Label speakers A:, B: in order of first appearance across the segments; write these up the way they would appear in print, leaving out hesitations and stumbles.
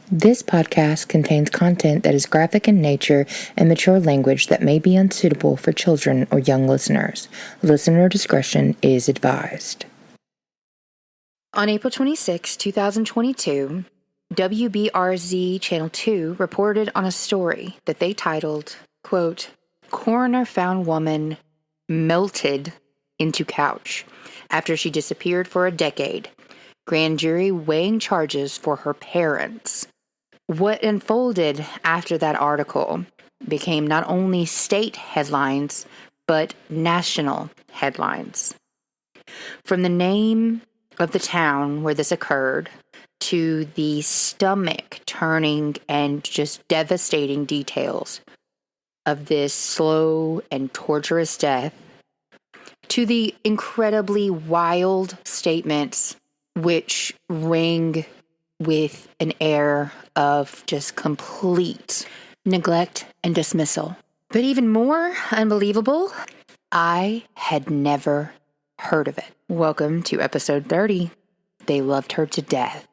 A: This podcast contains content that is graphic in nature and mature language that may be unsuitable for children or young listeners. Listener discretion is advised. On April 26, 2022, WBRZ Channel 2 reported on a story that they titled, quote, "Coroner found woman melted into couch after she disappeared for a decade. Grand jury weighing charges for her parents." What unfolded after that article became not only state headlines, but national headlines. From the name of the town where this occurred to the stomach-turning and just devastating details of this slow and torturous death, to the incredibly wild statements which ring with an air of just complete neglect and dismissal. But even more unbelievable, I had never heard of it. Welcome to episode 30. They loved her to death.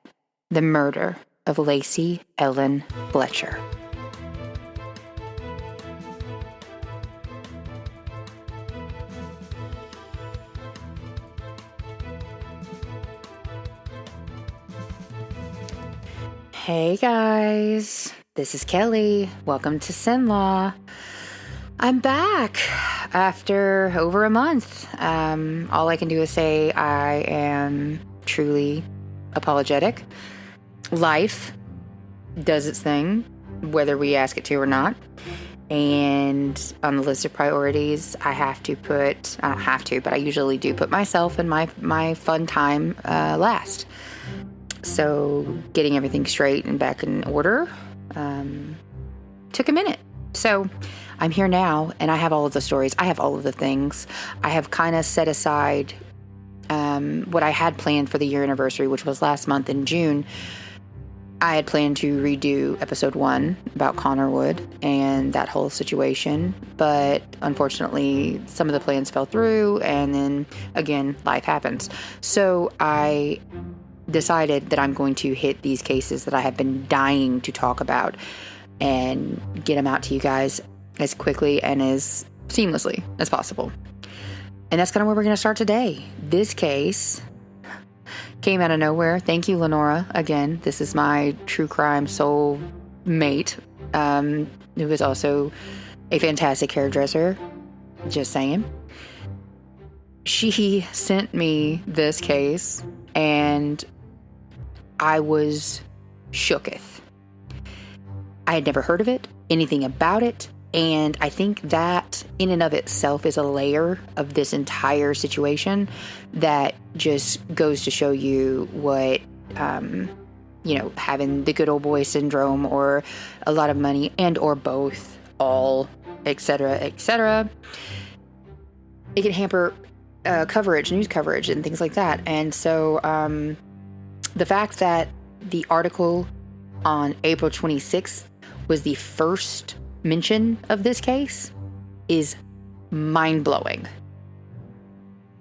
A: The murder of Lacey Ellen Fletcher. Hey guys, this is Kelly. Welcome to Sin Law. I'm back after over a month. All I can do is say I am truly apologetic. Life does its thing, whether we ask it to or not. And on the list of priorities, I don't have to, but I usually do put myself and my fun time last. So getting everything straight and back in order took a minute. So I'm here now, and I have all of the stories. I have all of the things. I have kind of set aside what I had planned for the year anniversary, which was last month in June. I had planned to redo episode 1 about Connorwood and that whole situation, but unfortunately some of the plans fell through, and then again, life happens. So I decided that I'm going to hit these cases that I have been dying to talk about and get them out to you guys as quickly and as seamlessly as possible. And that's kind of where we're going to start today. This case came out of nowhere. Thank you, Lenora. Again, this is my true crime soul mate, who is also a fantastic hairdresser. Just saying. She sent me this case, and I was shooketh. I had never heard of it, anything about it, and I think that in and of itself is a layer of this entire situation that just goes to show you what, having the good old boy syndrome or a lot of money and or both, all, etc., etc., it can hamper coverage, news coverage, and things like that. And so the fact that the article on April 26th was the first mention of this case is mind-blowing.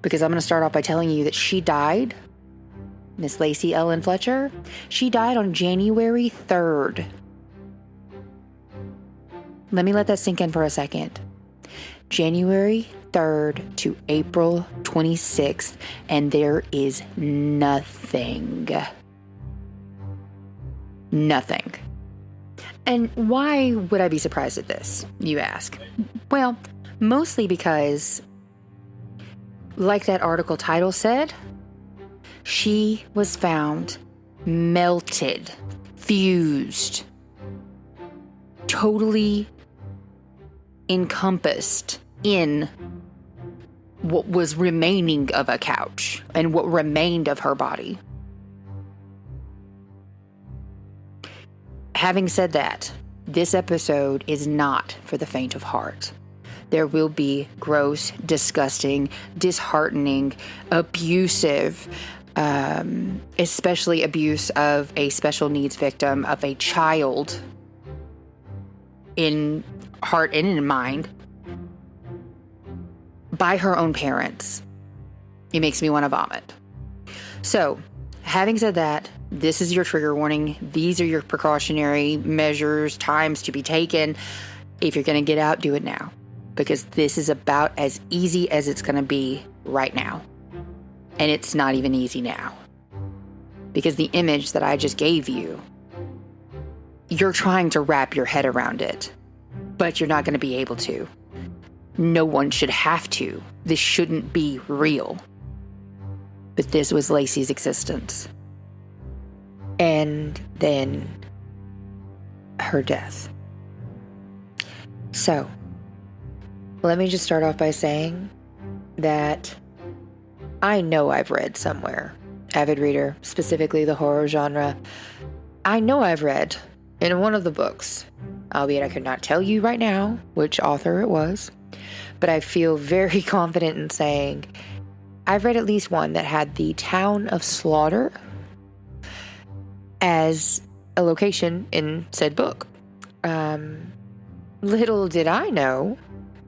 A: Because I'm going to start off by telling you that she died, Miss Lacey Ellen Fletcher, she died on January 3rd. Let me let that sink in for a second. January 3rd to April 26th, and there is nothing. Nothing. And why would I be surprised at this, you ask? Well, mostly because, like that article title said, she was found melted, fused, totally encompassed in what was remaining of a couch and what remained of her body. Having said that, this episode is not for the faint of heart. There will be gross, disgusting, disheartening, abusive, especially abuse of a special needs victim, of a child in heart and in mind, by her own parents. It makes me want to vomit. So, Having said that, this is your trigger warning. These are your precautionary measures, times to be taken. If you're going to get out, do it now. Because this is about as easy as it's going to be right now. And it's not even easy now. Because the image that I just gave you, you're trying to wrap your head around it. But you're not going to be able to. No one should have to. This shouldn't be real. But this was Lacey's existence. And then her death. So, let me just start off by saying that I know I've read somewhere, avid reader, specifically the horror genre. I know I've read in one of the books, albeit I could not tell you right now which author it was, but I feel very confident in saying I've read at least one that had the town of Slaughter as a location in said book. Little did I know,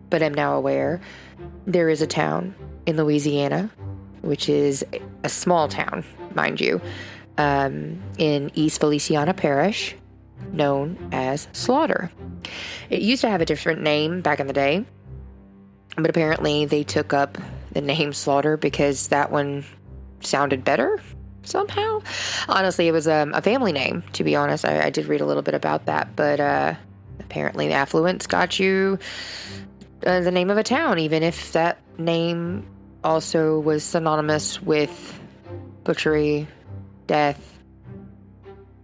A: but I'm now aware, there is a town in Louisiana, which is a small town, mind you, in East Feliciana Parish, known as Slaughter. It used to have a different name back in the day, but apparently they took up the name Slaughter because that one sounded better somehow. Honestly, it was a family name, to be honest. I did read a little bit about that, but apparently the affluence got you the name of a town, even if that name also was synonymous with butchery, death.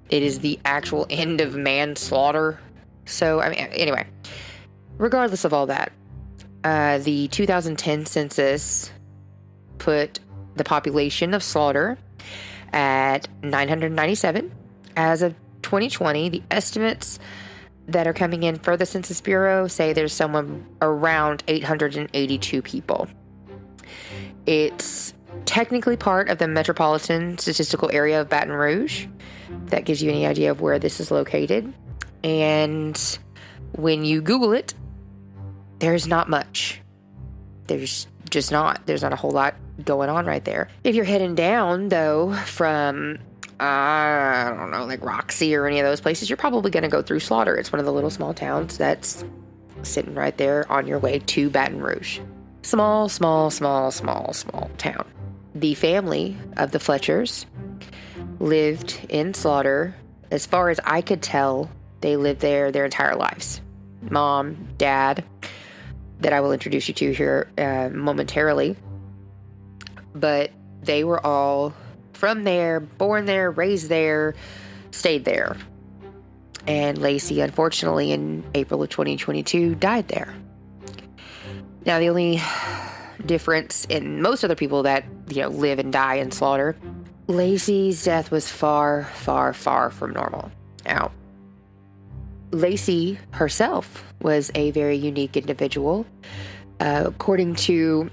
A: It is the actual end of manslaughter. So, I mean, anyway, regardless of all that, the 2010 census put the population of Slaughter at 997. As of 2020, the estimates that are coming in for the Census Bureau say there's someone around 882 people. It's technically part of the metropolitan statistical area of Baton Rouge. That gives you any idea of where this is located. And when you Google it, there's not much. There's not a whole lot going on right there. If you're heading down, though, from, I don't know, like Roxy or any of those places, you're probably going to go through Slaughter. It's one of the little small towns that's sitting right there on your way to Baton Rouge. Small town. The family of the Fletchers lived in Slaughter. As far as I could tell, they lived there their entire lives. Mom, dad, that I will introduce you to here momentarily. But they were all from there, born there, raised there, stayed there. And Lacey, unfortunately, in April of 2022, died there. Now, the only difference in most other people that, live and die in Slaughter, Lacey's death was far, far, far from normal. Now, Lacey herself was a very unique individual. According to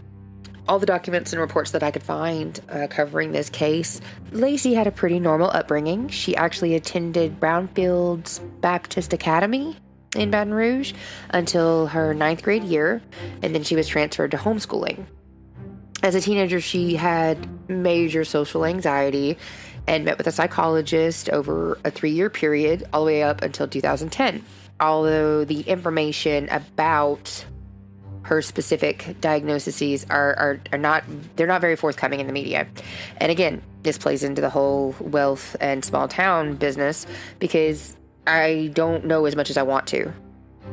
A: all the documents and reports that I could find covering this case, Lacey had a pretty normal upbringing. She actually attended Brownfields Baptist Academy in Baton Rouge until her 9th grade year, and then she was transferred to homeschooling. As a teenager, she had major social anxiety and met with a psychologist over a 3-year period, all the way up until 2010. Although the information about her specific diagnoses are not very forthcoming in the media. And again, this plays into the whole wealth and small town business because I don't know as much as I want to.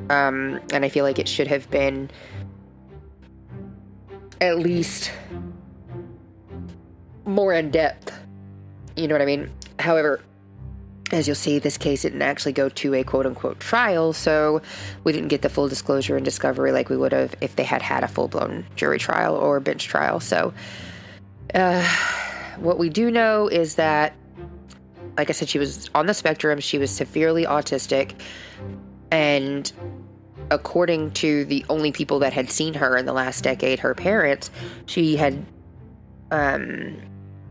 A: And I feel like it should have been at least more in depth. You know what I mean? However, as you'll see, this case didn't actually go to a quote-unquote trial, so we didn't get the full disclosure and discovery like we would have if they had had a full-blown jury trial or bench trial. So what we do know is that, like I said, she was on the spectrum. She was severely autistic, and according to the only people that had seen her in the last decade, her parents, she had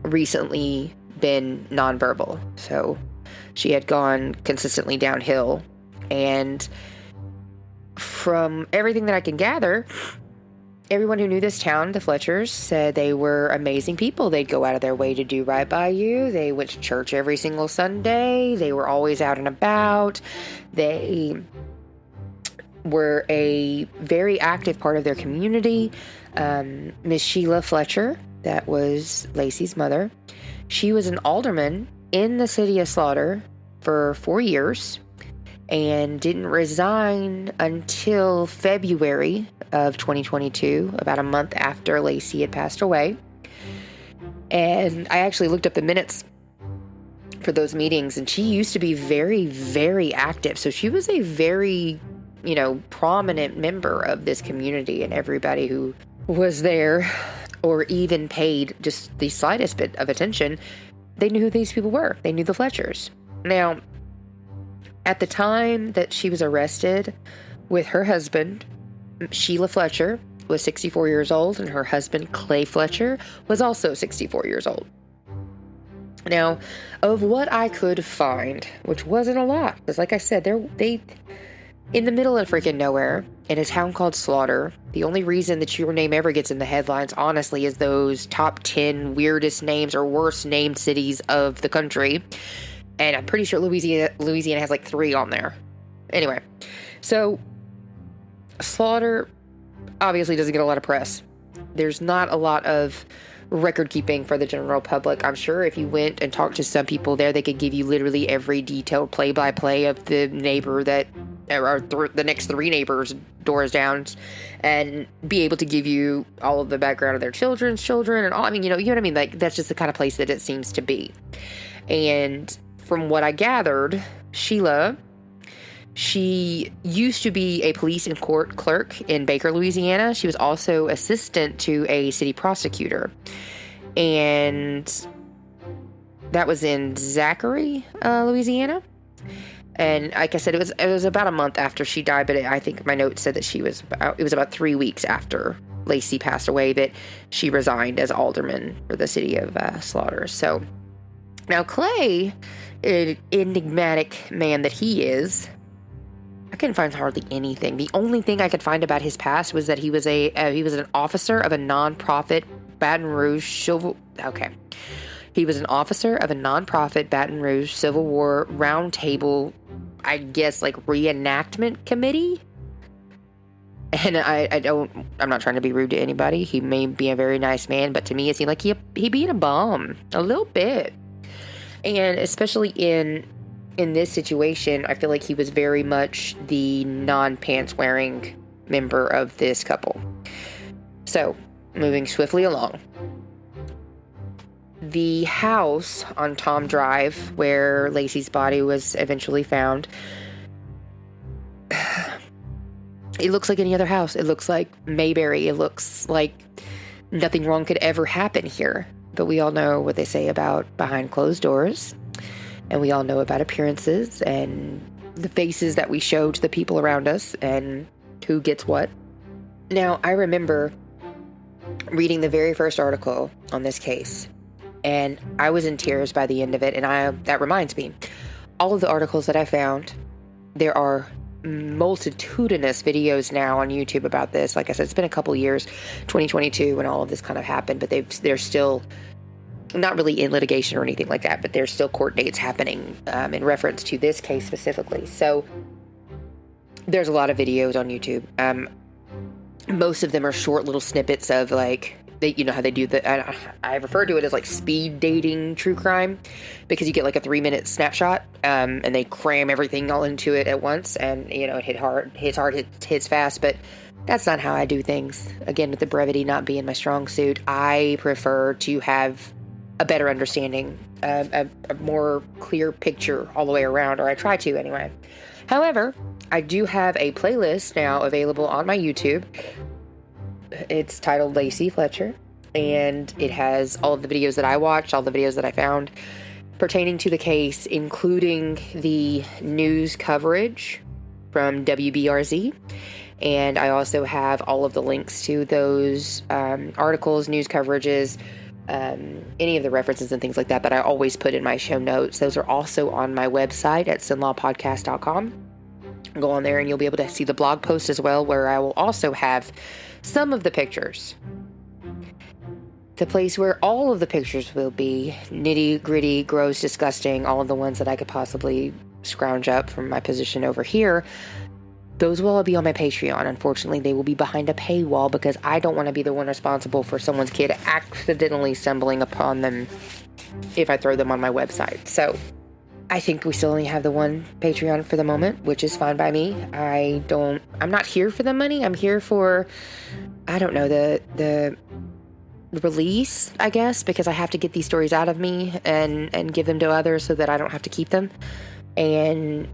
A: recently been nonverbal. So she had gone consistently downhill. And from everything that I can gather, everyone who knew this town, the Fletchers, said they were amazing people. They'd go out of their way to do right by you. They went to church every single Sunday. They were always out and about. They were a very active part of their community. Miss Sheila Fletcher, that was Lacey's mother, she was an alderman in the city of Slaughter for 4 years and didn't resign until February of 2022, about a month after Lacey had passed away. And I actually looked up the minutes for those meetings, and she used to be very, very active. So she was a very, prominent member of this community, and everybody who was there or even paid just the slightest bit of attention, they knew who these people were. They knew the Fletchers. Now, at the time that she was arrested with her husband, Sheila Fletcher was 64 years old, and her husband, Clay Fletcher, was also 64 years old. Now, of what I could find, which wasn't a lot, because like I said, they in the middle of freaking nowhere, in a town called Slaughter. The only reason that your name ever gets in the headlines, honestly, is those top 10 weirdest names or worst named cities of the country. And I'm pretty sure Louisiana has like 3 on there. Anyway, so Slaughter obviously doesn't get a lot of press. There's not a lot of record keeping for the general public. I'm sure if you went and talked to some people there, they could give you literally every detailed play-by-play of the neighbor that, or the next 3 neighbors doors down, and be able to give you all of the background of their children, and all. I mean, you know what I mean? Like, that's just the kind of place that it seems to be. And from what I gathered, Sheila, she used to be a police and court clerk in Baker, Louisiana. She was also assistant to a city prosecutor. And that was in Zachary, Louisiana. And like I said, it was about a month after she died, but I think my notes said that it was about 3 weeks after Lacey passed away that she resigned as alderman for the city of Slaughter. So now Clay, an enigmatic man that he is, I couldn't find hardly anything. The only thing I could find about his past was that he was an officer of a nonprofit Baton Rouge He was an officer of a nonprofit Baton Rouge Civil War roundtable, I guess, like reenactment committee. And I'm not trying to be rude to anybody. He may be a very nice man, but to me it seemed like he being a bum a little bit. And especially in this situation, I feel like he was very much the non-pants wearing member of this couple. So, moving swiftly along. The house on Tom Drive, where Lacey's body was eventually found, it looks like any other house. It looks like Mayberry. It looks like nothing wrong could ever happen here. But we all know what they say about behind closed doors. And we all know about appearances and the faces that we show to the people around us and who gets what. Now, I remember reading the very first article on this case, and I was in tears by the end of it. And that reminds me, all of the articles that I found, there are multitudinous videos now on YouTube about this. Like I said, it's been a couple years, 2022, when all of this kind of happened, but they're still not really in litigation or anything like that, but there's still court dates happening in reference to this case specifically. So there's a lot of videos on YouTube. Most of them are short little snippets of like, how they do I refer to it as like speed dating true crime, because you get like a 3-minute snapshot, and they cram everything all into it at once, and it hits fast, but that's not how I do things. Again, with the brevity not being my strong suit, I prefer to have a better understanding, a more clear picture all the way around, or I try to anyway. However, I do have a playlist now available on my YouTube. It's titled Lacey Fletcher, and it has all of the videos that I watched, all the videos that I found pertaining to the case, including the news coverage from WBRZ. And I also have all of the links to those articles, news coverages, any of the references and things like that I always put in my show notes. Those are also on my website at sinlawpodcast.com. Go on there and you'll be able to see the blog post as well, where I will also have some of the pictures. The place where all of the pictures will be, nitty gritty, gross, disgusting, all of the ones that I could possibly scrounge up from my position over here, those will all be on my Patreon. Unfortunately, they will be behind a paywall because I don't want to be the one responsible for someone's kid accidentally stumbling upon them if I throw them on my website. So I think we still only have the one Patreon for the moment, which is fine by me. I'm not here for the money. I'm here for, I don't know, the release, I guess, because I have to get these stories out of me and give them to others so that I don't have to keep them. And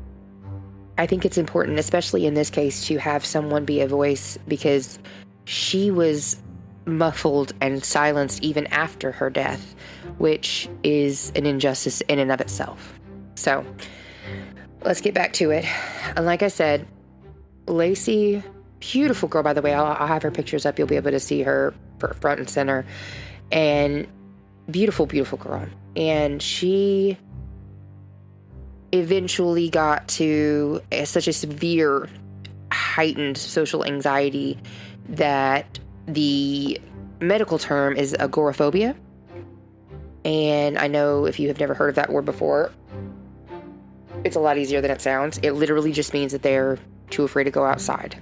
A: I think it's important, especially in this case, to have someone be a voice, because she was muffled and silenced even after her death, which is an injustice in and of itself. So let's get back to it. And like I said, Lacey, beautiful girl, by the way. I'll have her pictures up. You'll be able to see her front and center. And beautiful, beautiful girl. And she eventually got to such a severe, heightened social anxiety that the medical term is agoraphobia. And I know if you have never heard of that word before, it's a lot easier than it sounds. It literally just means that they're too afraid to go outside.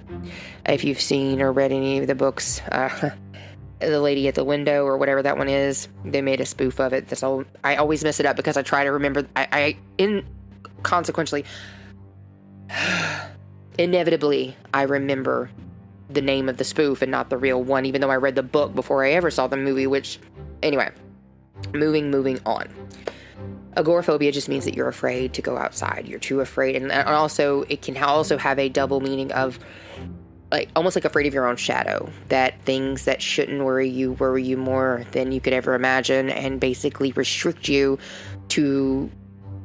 A: If you've seen or read any of the books, The Lady at the Window or whatever that one is, they made a spoof of it. That's all. I always mess it up because I try to remember. Consequently, inevitably, I remember the name of the spoof and not the real one, even though I read the book before I ever saw the movie, which, anyway, moving on. Agoraphobia just means that you're afraid to go outside. You're too afraid. And also, it can also have a double meaning of, like, almost like afraid of your own shadow, that things that shouldn't worry you more than you could ever imagine, and basically restrict you to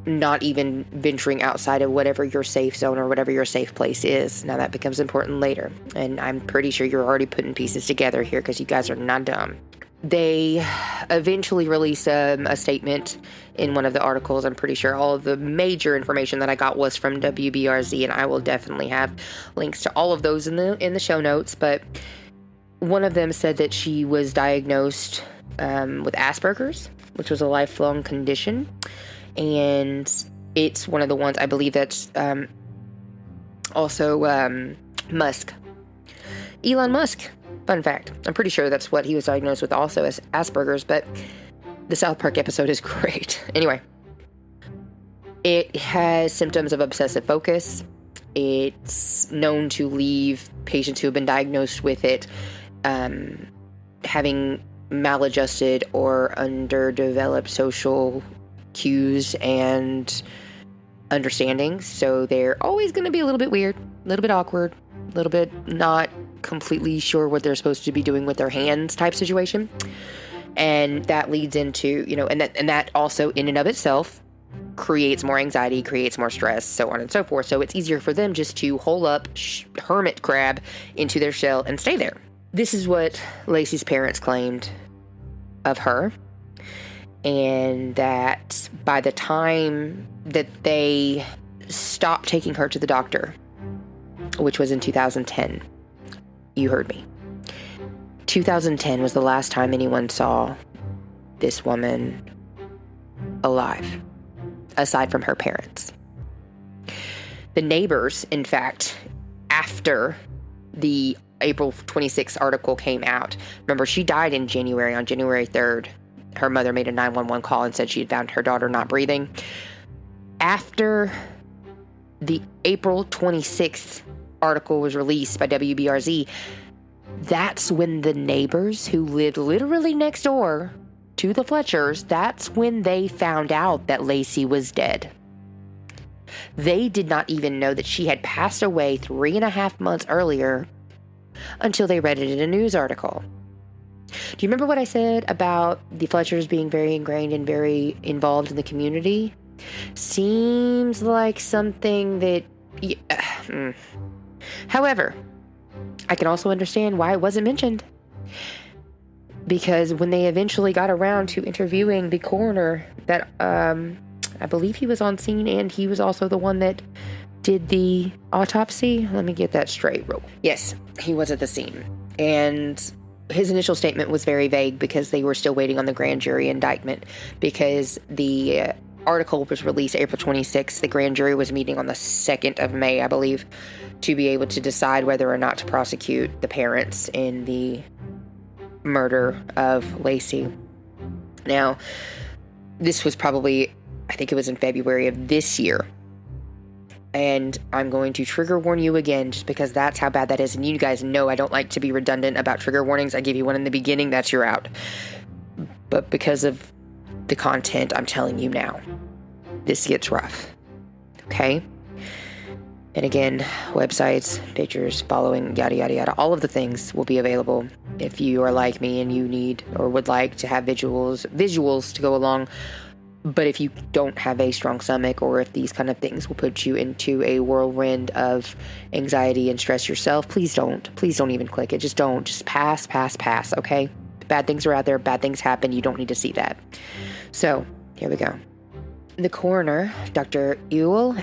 A: not even venturing outside of whatever your safe zone or whatever your safe place is. Now that becomes important later, and I'm pretty sure you're already putting pieces together here because you guys are not dumb. They eventually released a statement in one of the articles. I'm pretty sure all of the major information that I got was from WBRZ, and I will definitely have links to all of those in the show notes. But one of them said that she was diagnosed with Asperger's, which was a lifelong condition. And it's one of the ones, I believe that's also Musk. Elon Musk, fun fact. I'm pretty sure that's what he was diagnosed with also, as Asperger's, but the South Park episode is great. Anyway, it has symptoms of obsessive focus. It's known to leave patients who have been diagnosed with it having maladjusted or underdeveloped social cues and understandings. So they're always going to be a little bit weird, a little bit awkward, a little bit not completely sure what they're supposed to be doing with their hands type situation. And that leads into, and that also in and of itself creates more anxiety, creates more stress, so on and so forth. So it's easier for them just to hole up, hermit crab into their shell and stay there. This is what Lacey's parents claimed of her. And that by the time that they stopped taking her to the doctor, which was in 2010, you heard me, 2010 was the last time anyone saw this woman alive, aside from her parents. The neighbors, in fact, after the April 26th article came out, remember, she died in January, on January 3rd. Her mother made a 911 call and said she had found her daughter not breathing. After the April 26th article was released by WBRZ, that's when the neighbors who lived literally next door to the Fletchers, that's when they found out that Lacey was dead. They did not even know that she had passed away 3.5 months earlier until they read it in a news article. Do you remember what I said about the Fletchers being very ingrained and very involved in the community? Seems like something that... However, I can also understand why it wasn't mentioned. Because when they eventually got around to interviewing the coroner, that I believe he was on scene, and he was also the one that did the autopsy. Let me get that straight. Yes, he was at the scene. And his initial statement was very vague because they were still waiting on the grand jury indictment, because the article was released April 26th. The grand jury was meeting on the 2nd of May, I believe, to be able to decide whether or not to prosecute the parents in the murder of Lacey. Now, this was probably, I think it was in February of this year. And I'm going to trigger warn you again, just because that's how bad that is. And you guys know I don't like to be redundant about trigger warnings. I give you one in the beginning, that's your out. But because of the content, I'm telling you now, this gets rough. Okay? And again, websites, pictures, following, yada, yada, yada. All of the things will be available if you are like me and you need or would like to have visuals to go along. But if you don't have a strong stomach, or if these kind of things will put you into a whirlwind of anxiety and stress yourself, please don't. Please don't even click it. Just don't. Just pass, okay? Bad things are out there. Bad things happen. You don't need to see that. So, here we go. The coroner, Dr. Ewell,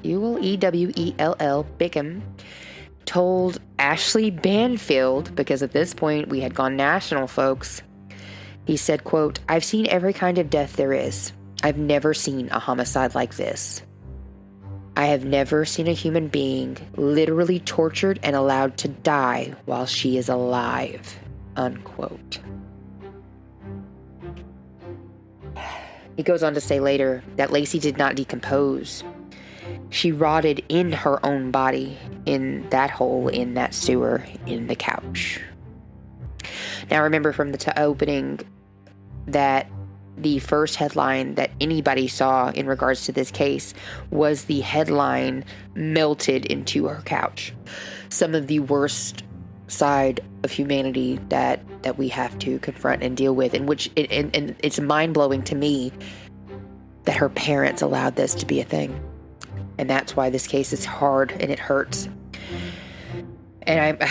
A: E-W-E-L-L, Bickham, told Ashley Banfield, because at this point we had gone national, folks. He said, quote, "I've seen every kind of death there is. I've never seen a homicide like this. I have never seen a human being literally tortured and allowed to die while she is alive," unquote. He goes on to say later that Lacey did not decompose. She rotted in her own body, in that hole, in that sewer, in the couch. Now, remember from the opening that the first headline that anybody saw in regards to this case was the headline, "Melted into her couch." Some of the worst side of humanity that we have to confront and deal with, and it's mind-blowing to me that her parents allowed this to be a thing. And that's why this case is hard and it hurts. And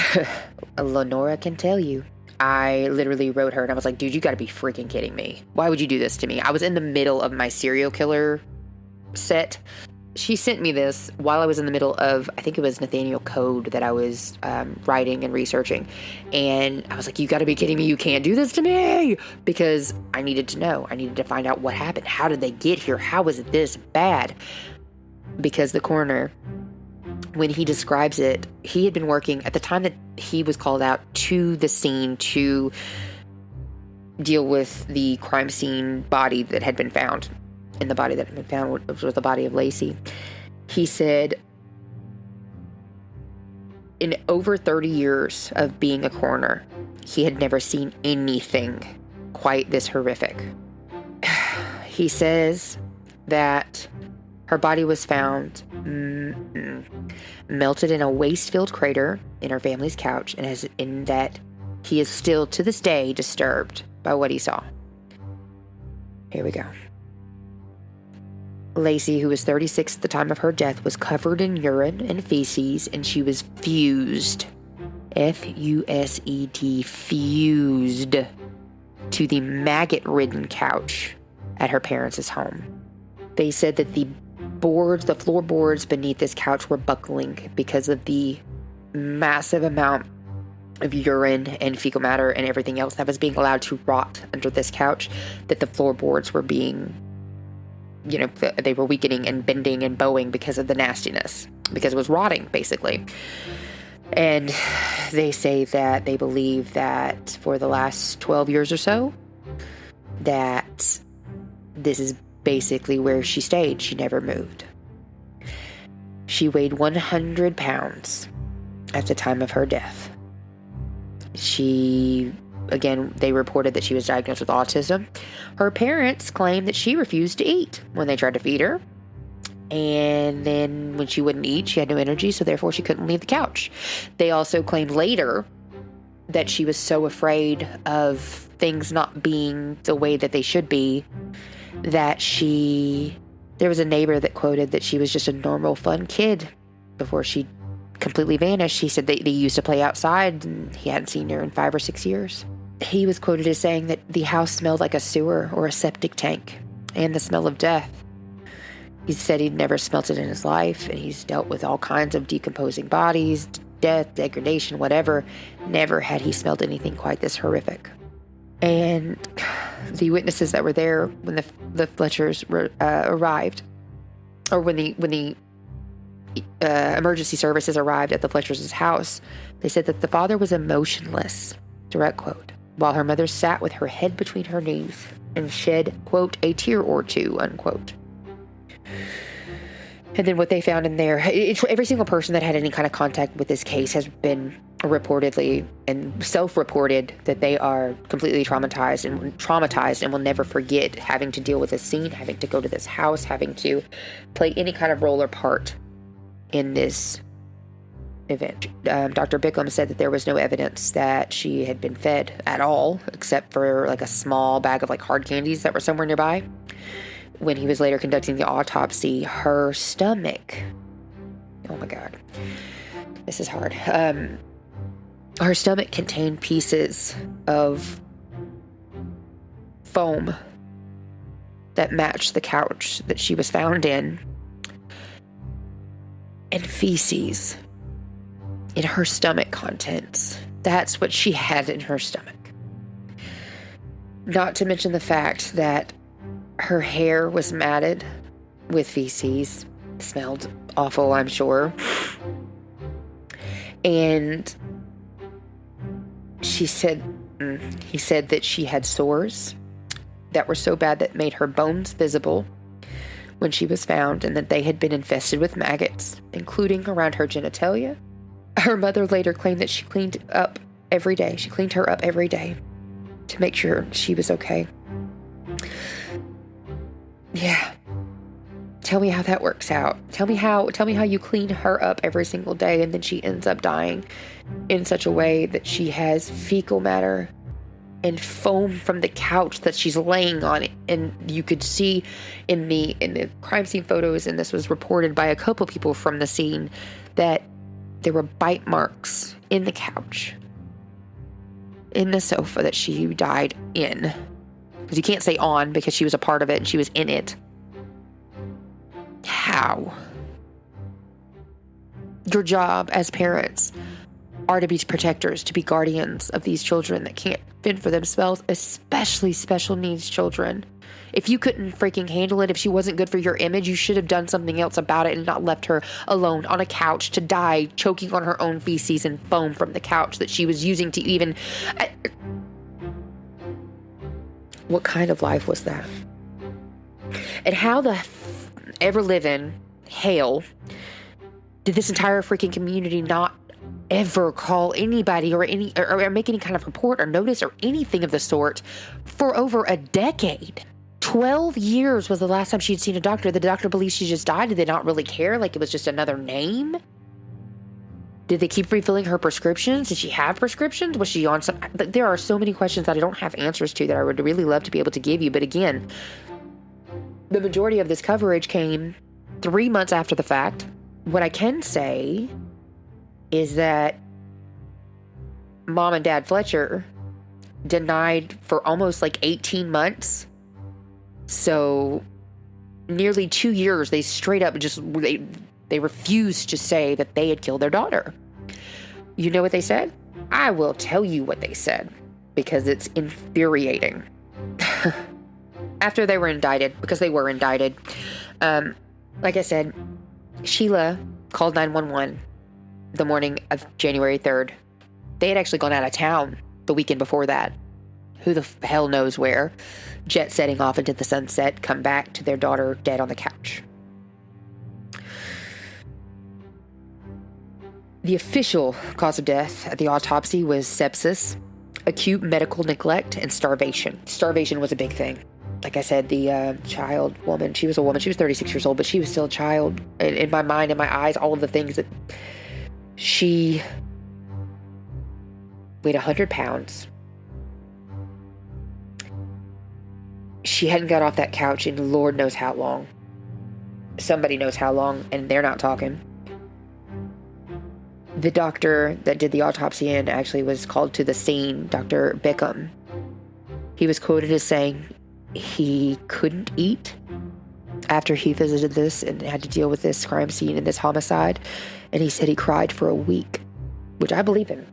A: Lenora can tell you, I literally wrote her and I was like, dude, you gotta be freaking kidding me. Why would you do this to me? I was in the middle of my serial killer set. She sent me this while I was in the middle of, I think it was Nathaniel Code that I was writing and researching. And I was like, you gotta be kidding me. You can't do this to me. Because I needed to know. I needed to find out what happened. How did they get here? How was it this bad? Because the coroner, when he describes it, he had been working at the time that he was called out to the scene to deal with the crime scene body that had been found. And the body that had been found, which was the body of Lacey. He said, in over 30 years of being a coroner, he had never seen anything quite this horrific. He says that her body was found melted in a waste-filled crater in her family's couch, and in that he is still to this day disturbed by what he saw. Here we go. Lacey, who was 36 at the time of her death, was covered in urine and feces, and she was fused, F-U-S-E-D, fused to the maggot-ridden couch at her parents' home. They said that the floorboards beneath this couch were buckling because of the massive amount of urine and fecal matter and everything else that was being allowed to rot under this couch, that the floorboards were being, they were weakening and bending and bowing because of the nastiness, because it was rotting, basically. And they say that they believe that for the last 12 years or so, that this is basically where she stayed. She never moved. She weighed 100 pounds at the time of her death. They reported that she was diagnosed with autism. Her parents claimed that she refused to eat when they tried to feed her. And then when she wouldn't eat, she had no energy, so therefore she couldn't leave the couch. They also claimed later that she was so afraid of things not being the way that they should be, that there was a neighbor that quoted that she was just a normal, fun kid before she completely vanished. He said they used to play outside and he hadn't seen her in 5 or 6 years. He was quoted as saying that the house smelled like a sewer or a septic tank and the smell of death. He said he'd never smelt it in his life, and he's dealt with all kinds of decomposing bodies, death, degradation, whatever. Never had he smelled anything quite this horrific. And the witnesses that were there when the Fletchers arrived, or when the emergency services arrived at the Fletchers' house, they said that the father was emotionless, direct quote, while her mother sat with her head between her knees and shed, quote, a tear or two, unquote. And then what they found in there, every single person that had any kind of contact with this case has been reportedly and self-reported that they are completely traumatized and will never forget having to deal with this scene, having to go to this house, having to play any kind of role or part in this event. Dr. Bickham said that there was no evidence that she had been fed at all, except for like a small bag of like hard candies that were somewhere nearby. When he was later conducting the autopsy, her stomach, oh my God, this is hard. Her stomach contained pieces of foam that matched the couch that she was found in, and feces in her stomach contents. That's what she had in her stomach. Not to mention the fact that her hair was matted with feces. Smelled awful, I'm sure. And he said that she had sores that were so bad that made her bones visible when she was found, and that they had been infested with maggots, including around her genitalia. Her mother later claimed that she cleaned up every day. She cleaned her up every day to make sure she was okay. Yeah. Tell me how that works out. Tell me how you clean her up every single day, and then she ends up dying in such a way that she has fecal matter and foam from the couch that she's laying on. And you could see in the crime scene photos, and this was reported by a couple people from the scene, that there were bite marks in the couch, in the sofa that she died in. Because you can't say on, because she was a part of it and she was in it. How? Your job as parents are to be protectors, to be guardians of these children that can't fend for themselves, especially special needs children. If you couldn't freaking handle it, if she wasn't good for your image, you should have done something else about it and not left her alone on a couch to die, choking on her own feces and foam from the couch that she was using to even... What kind of life was that? And how the ever-living hell did this entire freaking community not ever call anybody or make any kind of report or notice or anything of the sort for over a decade? 12 years was the last time she'd seen a doctor. The doctor believes she just died. Did they not really care? Like it was just another name? Did they keep refilling her prescriptions? Did she have prescriptions? Was she on some... There are so many questions that I don't have answers to that I would really love to be able to give you. But again, the majority of this coverage came 3 months after the fact. What I can say is that Mom and Dad Fletcher denied for almost like 18 months. So nearly 2 years, they straight up just... They refused to say that they had killed their daughter. You know what they said? I will tell you what they said, because it's infuriating. After they were indicted, because they were indicted, like I said, Sheila called 911 the morning of January 3rd. They had actually gone out of town the weekend before that. Who the hell knows where. Jet setting off into the sunset, come back to their daughter dead on the couch. The official cause of death at the autopsy was sepsis, acute medical neglect, and starvation. Starvation was a big thing. Like I said, the woman, she was a woman. She was 36 years old, but she was still a child. In my mind, in my eyes, all of the things that she weighed 100 pounds. She hadn't got off that couch in Lord knows how long. Somebody knows how long, and they're not talking. The doctor that did the autopsy in actually was called to the scene, Dr. Bickham. He was quoted as saying he couldn't eat after he visited this and had to deal with this crime scene and this homicide. And he said he cried for a week, which I believe him.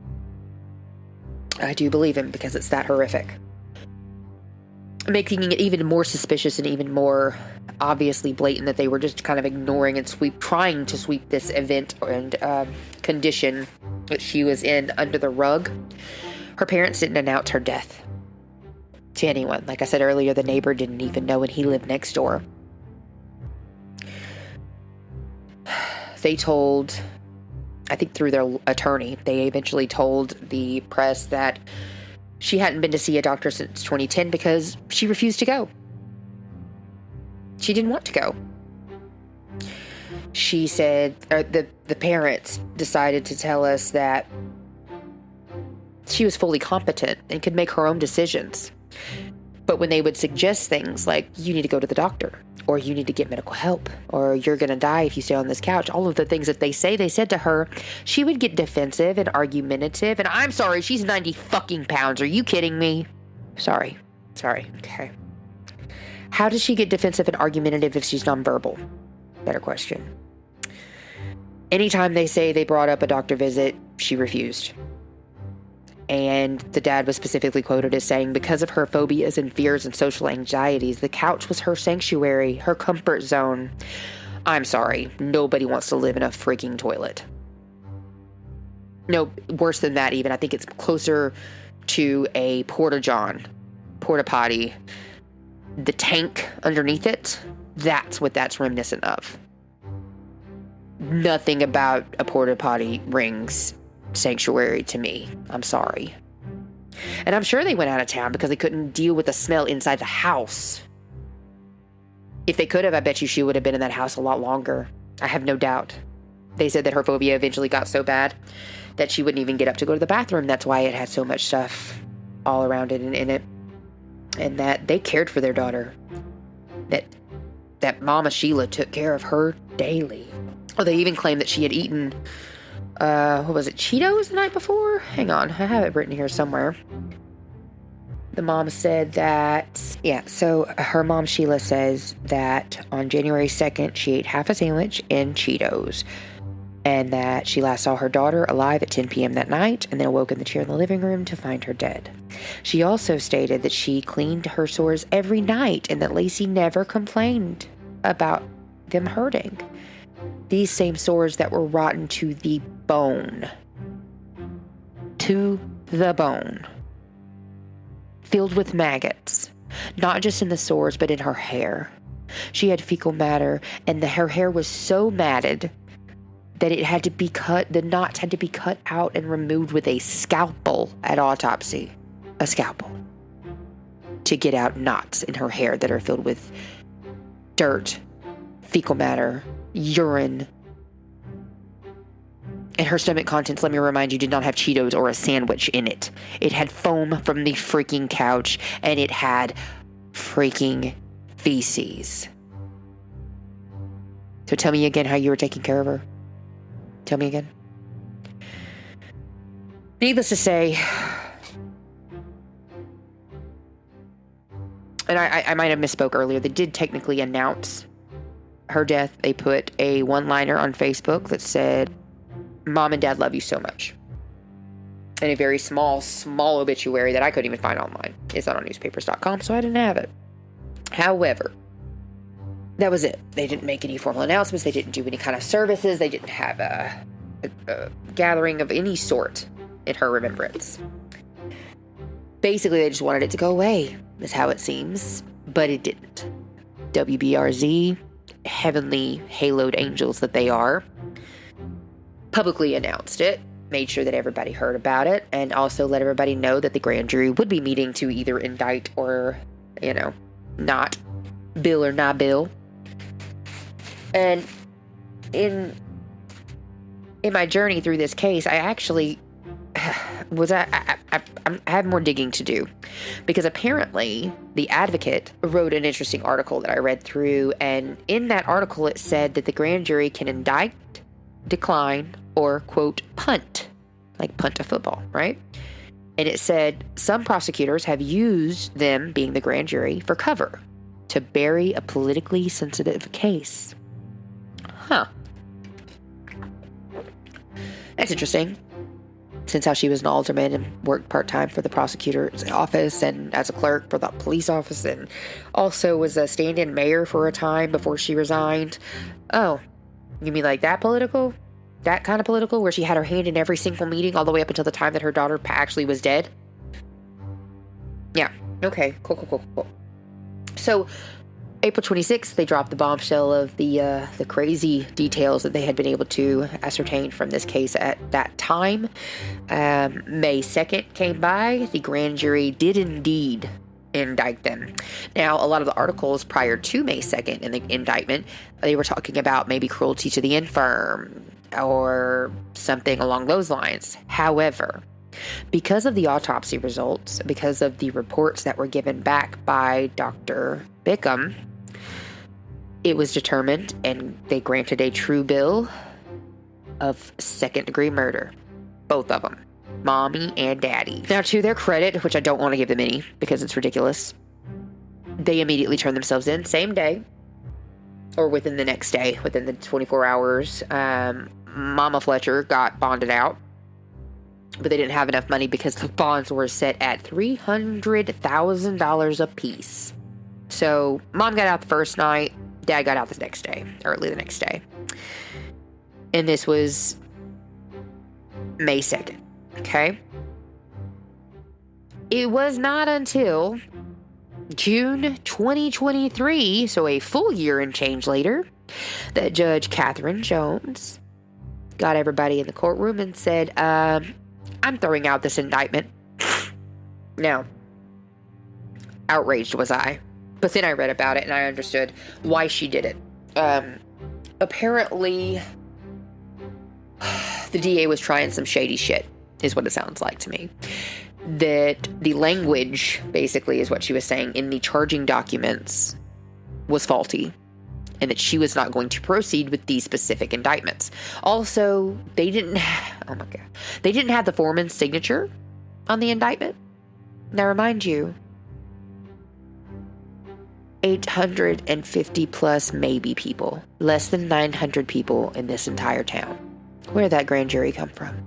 A: I do believe him because it's that horrific. Making it even more suspicious and even more obviously blatant that they were just kind of ignoring and trying to sweep this event and condition that she was in under the rug. Her parents didn't announce her death to anyone. Like I said earlier, the neighbor didn't even know, and he lived next door. They told, I think through their attorney, they eventually told the press that she hadn't been to see a doctor since 2010 because she refused to go. She didn't want to go. She said, or the parents decided to tell us that she was fully competent and could make her own decisions. But when they would suggest things like, you need to go to the doctor, or you need to get medical help, or you're going to die if you stay on this couch, all of the things that they said to her, she would get defensive and argumentative. And I'm sorry, she's 90 fucking pounds. Are you kidding me? Sorry. Okay. How does she get defensive and argumentative if she's nonverbal? Better question. Anytime they say they brought up a doctor visit, she refused. And the dad was specifically quoted as saying, because of her phobias and fears and social anxieties, the couch was her sanctuary, her comfort zone. I'm sorry, nobody wants to live in a freaking toilet. No, worse than that even. I think it's closer to a porta potty. The tank underneath it, that's what that's reminiscent of. Nothing about a porta potty rings sanctuary to me. I'm sorry. And I'm sure they went out of town because they couldn't deal with the smell inside the house. If they could have, I bet you she would have been in that house a lot longer. I have no doubt. They said that her phobia eventually got so bad that she wouldn't even get up to go to the bathroom. That's why it had so much stuff all around it and in it. And that they cared for their daughter. That Mama Sheila took care of her daily. Oh, they even claimed that she had eaten what was it, Cheetos the night before? Hang on, I have it written here somewhere. The mom said that, so her mom, Sheila, says that on January 2nd, she ate half a sandwich and Cheetos, and that she last saw her daughter alive at 10 p.m. that night, and then awoke in the chair in the living room to find her dead. She also stated that she cleaned her sores every night, and that Lacey never complained about them hurting. These same sores that were rotten to the bone. To the bone. Filled with maggots. Not just in the sores, but in her hair. She had fecal matter, and her hair was so matted that it had to be cut, the knots had to be cut out and removed with a scalpel at autopsy. A scalpel. To get out knots in her hair that are filled with dirt, fecal matter, urine. And her stomach contents, let me remind you, did not have Cheetos or a sandwich in it. It had foam from the freaking couch, and it had freaking feces. So tell me again how you were taking care of her. Tell me again. Needless to say, and I might have misspoke earlier, they did technically announce her death. They put a one-liner on Facebook that said, "Mom and Dad love you so much." And a very small obituary that I couldn't even find online. It's not on newspapers.com, so I didn't have it. However, that was it. They didn't make any formal announcements. They didn't do any kind of services. They didn't have a gathering of any sort in her remembrance. Basically, they just wanted it to go away, is how it seems. But it didn't. WBRZ, heavenly haloed angels that they are, publicly announced it, made sure that everybody heard about it, and also let everybody know that the grand jury would be meeting to either indict or, not. Bill or not bill. And in my journey through this case, I actually I had more digging to do, because apparently the Advocate wrote an interesting article that I read through, and in that article it said that the grand jury can indict, decline, or quote punt, like punt a football, right? And it said some prosecutors have used them, being the grand jury, for cover to bury a politically sensitive case. Huh. That's interesting. Since how she was an alderman and worked part-time for the prosecutor's office and as a clerk for the police office, and also was a stand-in mayor for a time before she resigned. Oh, you mean like that political? That kind of political, where she had her hand in every single meeting all the way up until the time that her daughter actually was dead? Yeah. Okay. Cool. So, April 26th, they dropped the bombshell of the crazy details that they had been able to ascertain from this case at that time. May 2nd came by. The grand jury did indeed indict them. Now, a lot of the articles prior to May 2nd in the indictment, they were talking about maybe cruelty to the infirm or something along those lines. However, because of the autopsy results, because of the reports that were given back by Dr. Bickham, it was determined, and they granted a true bill of second-degree murder. Both of them. Mommy and daddy. Now, to their credit, which I don't want to give them any because it's ridiculous, they immediately turned themselves in, same day, or within the next day, within the 24 hours. Mama Fletcher got bonded out, but they didn't have enough money because the bonds were set at $300,000 a piece. So, Mom got out the first night, Dad got out the next day, early the next day. And this was May 2nd, okay? It was not until June 2023, so a full year and change later, that Judge Catherine Jones got everybody in the courtroom and said, I'm throwing out this indictment. Now, outraged was I. But then I read about it and I understood why she did it. Apparently, the DA was trying some shady shit, is what it sounds like to me. That the language, basically, is what she was saying in the charging documents was faulty, and that she was not going to proceed with these specific indictments. Also, they didn't have the foreman's signature on the indictment. Now, remind you, 850 plus maybe people, less than 900 people in this entire town. Where did that grand jury come from?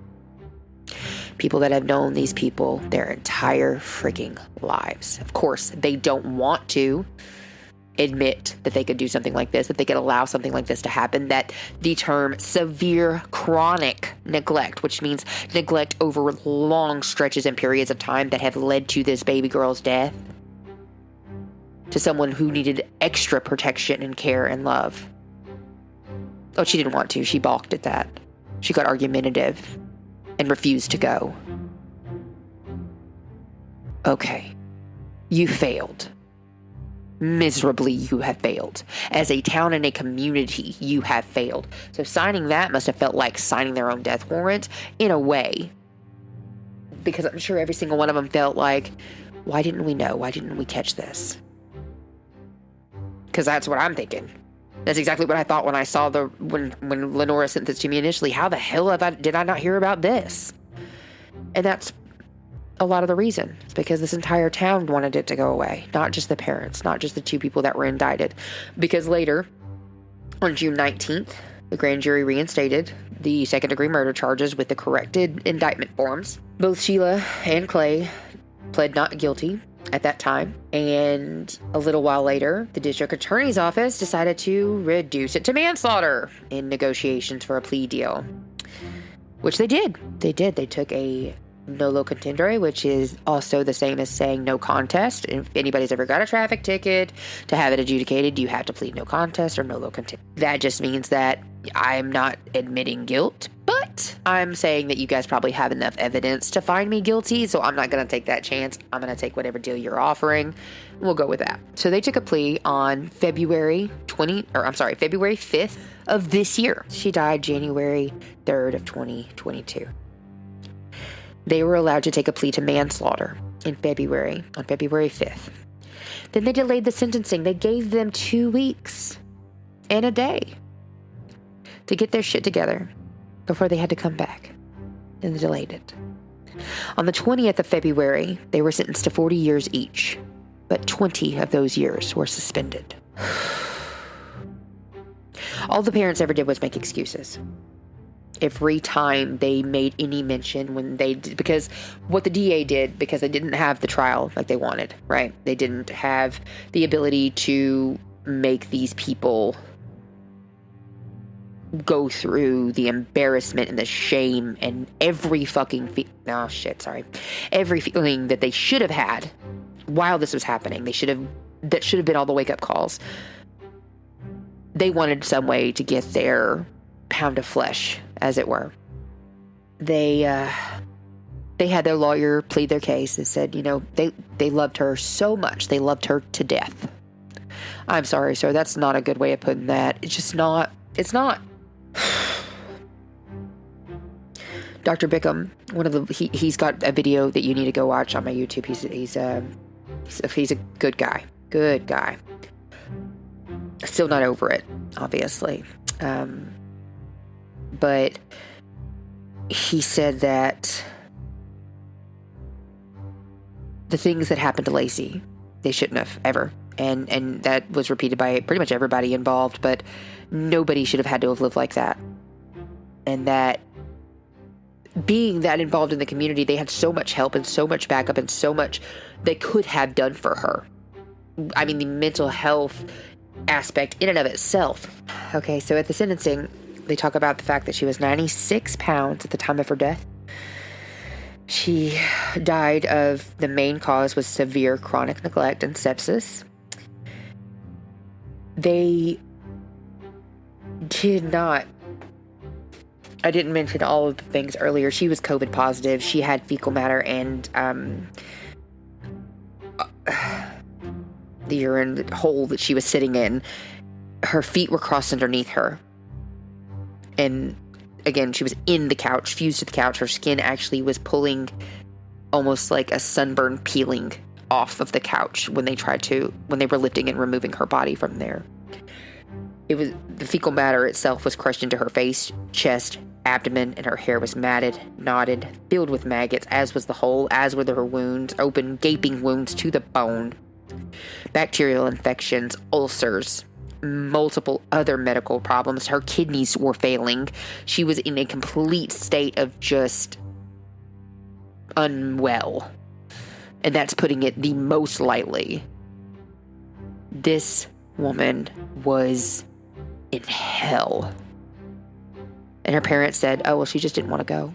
A: People that have known these people their entire freaking lives. Of course, they don't want to admit that they could do something like this, that they could allow something like this to happen, that the term severe chronic neglect, which means neglect over long stretches and periods of time that have led to this baby girl's death, to someone who needed extra protection and care and love. Oh, she didn't want to. She balked at that. She got argumentative and refused to go. Okay. You failed. Miserably, you have failed. As a town and a community, you have failed. So signing that must have felt like signing their own death warrant, in a way. Because I'm sure every single one of them felt like, why didn't we know? Why didn't we catch this? Because that's what I'm thinking. That's exactly what I thought when I saw when Lenora sent this to me initially. How the hell did I not hear about this? And that's a lot of the reason. It's because this entire town wanted it to go away. Not just the parents, not just the two people that were indicted. Because later, on June 19th, the grand jury reinstated the second-degree murder charges with the corrected indictment forms. Both Sheila and Clay pled not guilty at that time, and a little while later, the district attorney's office decided to reduce it to manslaughter in negotiations for a plea deal, which they did. They took a nolo contendere, which is also the same as saying no contest. If anybody's ever got a traffic ticket, to have it adjudicated, you have to plead no contest or nolo contendere. That just means that I'm not admitting guilt, but I'm saying that you guys probably have enough evidence to find me guilty, so I'm not going to take that chance. I'm going to take whatever deal you're offering. We'll go with that. So they took a plea on February 5th of this year. She died January 3rd of 2022. They were allowed to take a plea to manslaughter on February 5th. Then they delayed the sentencing. They gave them 2 weeks and a day to get their shit together before they had to come back. Then they delayed it. On the 20th of February, they were sentenced to 40 years each. but 20 of those years were suspended. All the parents ever did was make excuses. Every time they made any mention when they did, because what the DA did, because they didn't have the trial like they wanted, right? They didn't have the ability to make these people go through the embarrassment and the shame and every fucking every feeling that they should have had while this was happening. That should have been all the wake up calls. They wanted some way to get their pound of flesh, as it were. They had their lawyer plead their case and said, they loved her so much. They loved her to death. I'm sorry, sir. That's not a good way of putting that. It's not. Dr. Bickham, he's got a video that you need to go watch on my YouTube. He's a good guy. Good guy. Still not over it, obviously. But he said that the things that happened to Lacey, they shouldn't have ever. And that was repeated by pretty much everybody involved, but nobody should have had to have lived like that. And that being that involved in the community, they had so much help and so much backup and so much they could have done for her. I mean, the mental health aspect in and of itself. Okay, so at the sentencing, they talk about the fact that she was 96 pounds at the time of her death. She died of, the main cause was severe chronic neglect and sepsis. They did not, I didn't mention all of the things earlier. She was COVID positive. She had fecal matter and the urine hole that she was sitting in. Her feet were crossed underneath her. And again, she was in the couch, fused to the couch. Her skin actually was pulling almost like a sunburn peeling off of the couch when they were lifting and removing her body from there. The fecal matter itself was crushed into her face, chest, abdomen, and her hair was matted, knotted, filled with maggots, as was the hole, as were her wounds, open, gaping wounds to the bone. Bacterial infections, ulcers, multiple other medical problems. Her kidneys were failing. She was in a complete state of just unwell. And that's putting it the most lightly. This woman was in hell. And her parents said, oh, well, she just didn't want to go.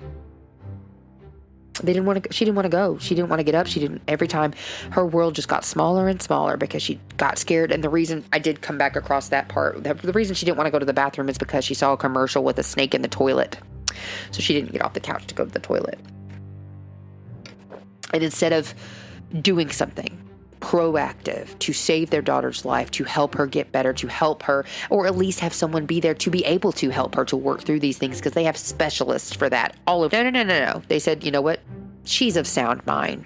A: She didn't want to go. She didn't want to get up. Every time her world just got smaller and smaller because she got scared. And the reason I did come back across that part, the reason she didn't want to go to the bathroom is because she saw a commercial with a snake in the toilet. So she didn't get off the couch to go to the toilet. And instead of doing something proactive to save their daughter's life, to help her get better, to help her, or at least have someone be there to be able to help her to work through these things, because they have specialists for that all over. No. They said, you know what? She's of sound mind.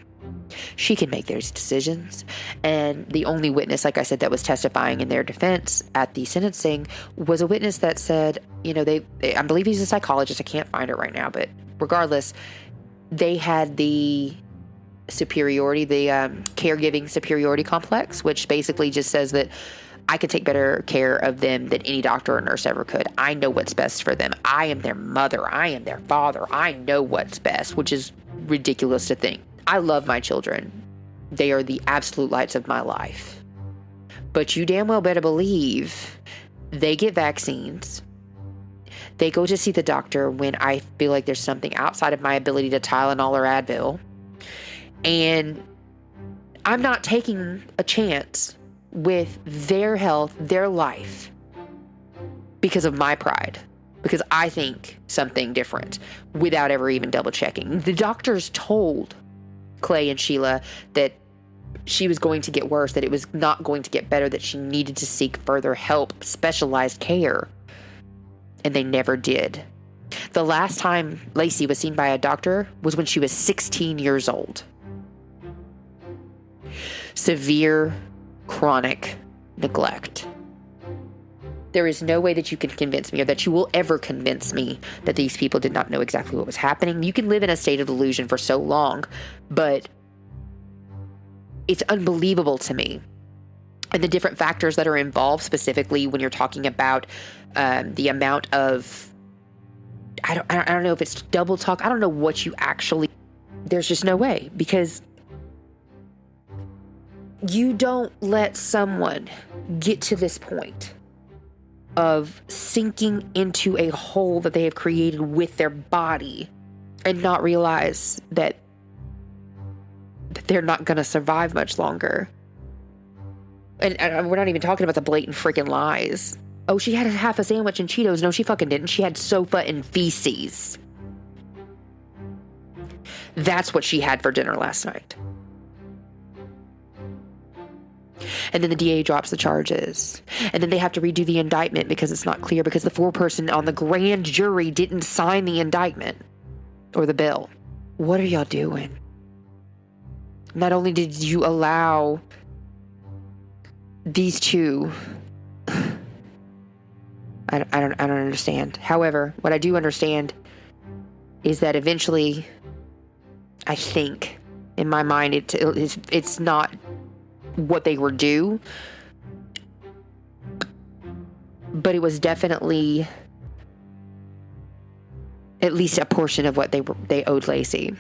A: She can make those decisions. And the only witness, like I said, that was testifying in their defense at the sentencing was a witness that said, I believe he's a psychologist. I can't find it right now, but regardless, they had the superiority, the caregiving superiority complex, which basically just says that I could take better care of them than any doctor or nurse ever could. I know what's best for them. I am their mother. I am their father. I know what's best, which is ridiculous to think. I love my children. They are the absolute lights of my life. But you damn well better believe they get vaccines. They go to see the doctor when I feel like there's something outside of my ability to Tylenol or Advil. And I'm not taking a chance with their health, their life, because of my pride, because I think something different without ever even double checking. The doctors told Clay and Sheila that she was going to get worse, that it was not going to get better, that she needed to seek further help, specialized care. And they never did. The last time Lacey was seen by a doctor was when she was 16 years old. Severe chronic neglect. There is no way that you can convince me, or that you will ever convince me, that these people did not know exactly what was happening. You can live in a state of delusion for so long, but it's unbelievable to me. And the different factors that are involved, specifically when you're talking about the amount of, I don't know if it's double talk. I don't know what you actually, there's just no way, because you don't let someone get to this point of sinking into a hole that they have created with their body and not realize that they're not going to survive much longer. And we're not even talking about the blatant freaking lies. Oh, she had half a sandwich and Cheetos. No, she fucking didn't. She had sofa and feces. That's what she had for dinner last night. And then the DA drops the charges. And then they have to redo the indictment because it's not clear, because the foreperson on the grand jury didn't sign the indictment or the bill. What are y'all doing? Not only did you allow these two, I don't understand. However, what I do understand is that eventually, I think, in my mind, it's not what they were due, but it was definitely at least a portion of what they owed Lacey.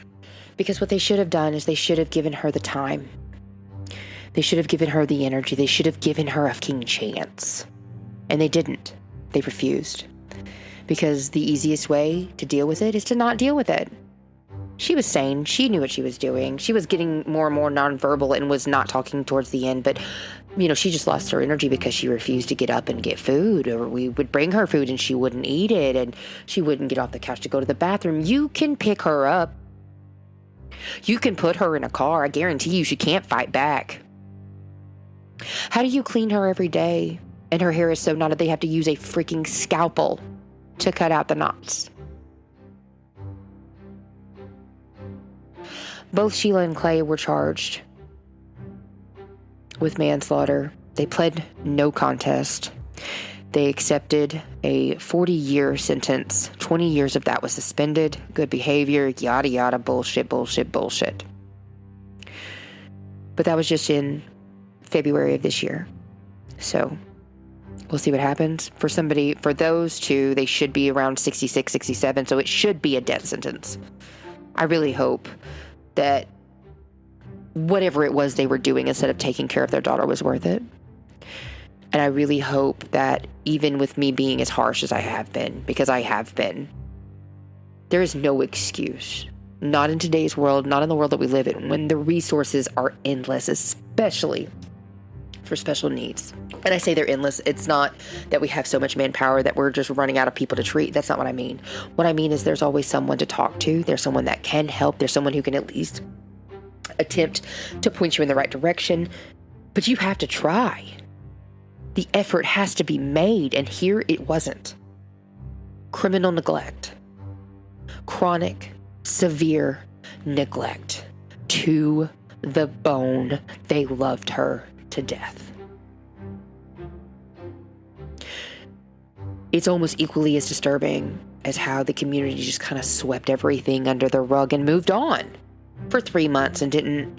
A: Because what they should have done is they should have given her the time. They should have given her the energy. They should have given her a fucking chance. And they didn't. They refused. Because the easiest way to deal with it is to not deal with it. She was sane. She knew what she was doing. She was getting more and more nonverbal and was not talking towards the end. But, she just lost her energy because she refused to get up and get food. Or we would bring her food and she wouldn't eat it. And she wouldn't get off the couch to go to the bathroom. You can pick her up. You can put her in a car. I guarantee you she can't fight back. How do you clean her every day? And her hair is so knotted they have to use a freaking scalpel to cut out the knots. Both Sheila and Clay were charged with manslaughter. They pled no contest. They accepted a 40-year sentence. 20 years of that was suspended. Good behavior, yada, yada, bullshit. But that was just in February of this year. So we'll see what happens. For those two, they should be around 66, 67. So it should be a death sentence. I really hope that whatever it was they were doing instead of taking care of their daughter was worth it. And I really hope that even with me being as harsh as I have been, because I have been, there is no excuse. Not in today's world, not in the world that we live in, when the resources are endless, especially for special needs. And I say they're endless. It's not that we have so much manpower that we're just running out of people to treat. That's not what I mean. What I mean is there's always someone to talk to. There's someone that can help. There's someone who can at least attempt to point you in the right direction. But you have to try. The effort has to be made, and here it wasn't. Criminal neglect. Chronic, severe neglect. To the bone. They loved her to death. It's almost equally as disturbing as how the community just kind of swept everything under the rug and moved on for 3 months and didn't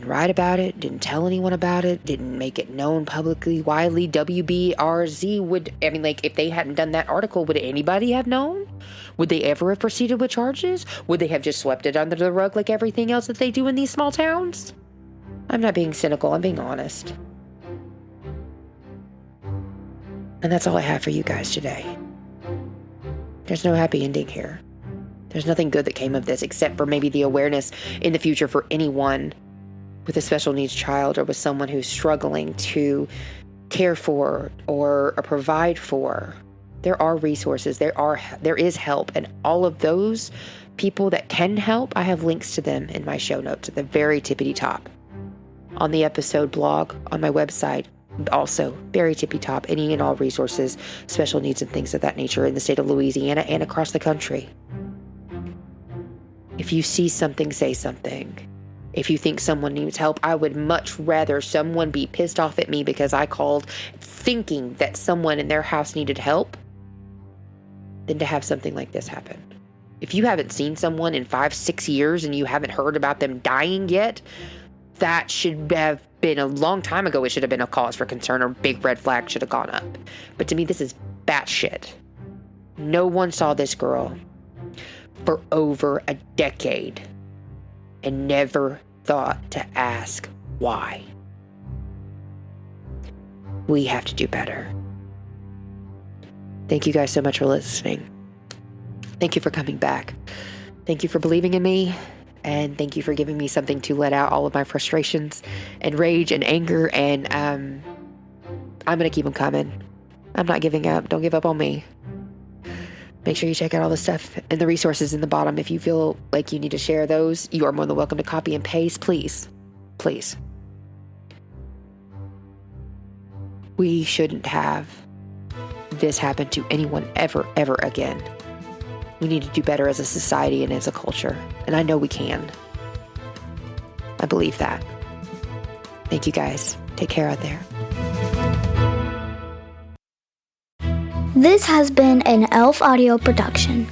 A: write about it, didn't tell anyone about it, didn't make it known publicly, widely. WBRZ would, if they hadn't done that article, would anybody have known? Would they ever have proceeded with charges? Would they have just swept it under the rug like everything else that they do in these small towns? I'm not being cynical, I'm being honest. And that's all I have for you guys today. There's no happy ending here. There's nothing good that came of this except for maybe the awareness in the future for anyone with a special needs child or with someone who's struggling to care for or provide for. There are resources, there is help, and all of those people that can help, I have links to them in my show notes at the very tippity top. On the episode blog, on my website, also very tippy top, any and all resources, special needs and things of that nature in the state of Louisiana and across the country. If you see something, say something. If you think someone needs help, I would much rather someone be pissed off at me because I called thinking that someone in their house needed help than to have something like this happen. If you haven't seen someone in 5-6 years and you haven't heard about them dying yet, that should have been a long time ago. It should have been a cause for concern, or big red flag should have gone up. But to me, this is batshit. No one saw this girl for over a decade and never thought to ask why. We have to do better. Thank you guys so much for listening. Thank you for coming back. Thank you for believing in me. And thank you for giving me something to let out all of my frustrations and rage and anger. And I'm going to keep them coming. I'm not giving up. Don't give up on me. Make sure you check out all the stuff and the resources in the bottom. If you feel like you need to share those, you are more than welcome to copy and paste. Please. Please. We shouldn't have this happen to anyone ever, ever again. We need to do better as a society and as a culture. And I know we can. I believe that. Thank you guys. Take care out there.
B: This has been an Elf Audio production.